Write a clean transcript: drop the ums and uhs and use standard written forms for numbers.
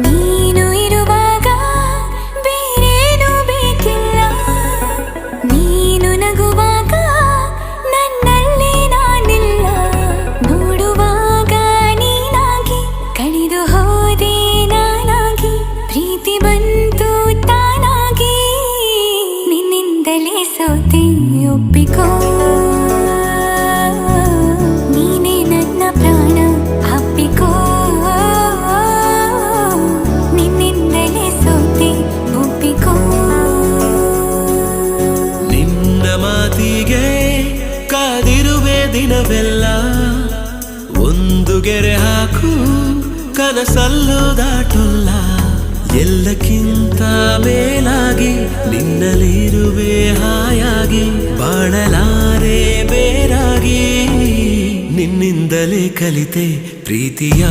ನೀನು ಇರುವಾಗ ಬೇರೇನು ಬೇಕಿಲ್ಲ, ನೀನು ನಗುವಾಗ ನನ್ನಲ್ಲಿ ನಾನಿಲ್ಲ. ನೋಡುವಾಗ ನೀನಾಗಿ ಕಳೆದು ಹೋದೆ ನಾನಾಗಿ, ಪ್ರೀತಿ ಬಂತು ತಾನಾಗಿ. ನಿನ್ನಿಂದಲೇ ಸೋತೆ ಒಪ್ಪಿಕೋ, ನೀನೇ ನನ್ನ ಪ್ರಾಣ ಅಪ್ಪಿಕೋ. ನಿನ್ನಿಂದಲೇ ಸೋತೆ ಒಪ್ಪಿಕೋ. ನಿನ್ನ ಮಾತಿಗೆ ಕಾದಿರುವೆ ದಿನವೆಲ್ಲ, ಒಂದು ಗೆರೆ ಹಾಕು ಕನಸಲ್ಲೂ ದಾಟುಲ್ಲ. ಎಲ್ಲಕ್ಕಿಂತ ಮೇಲಾಗಿ ನಿನ್ನಲ್ಲಿರುವೆ ಹಾಯಾಗಿ, ಬಾಳಲಾರೆ ಬೇರಾಗಿ. ನಿನ್ನಿಂದಲೇ ಕಲಿತೆ ಪ್ರೀತಿಯ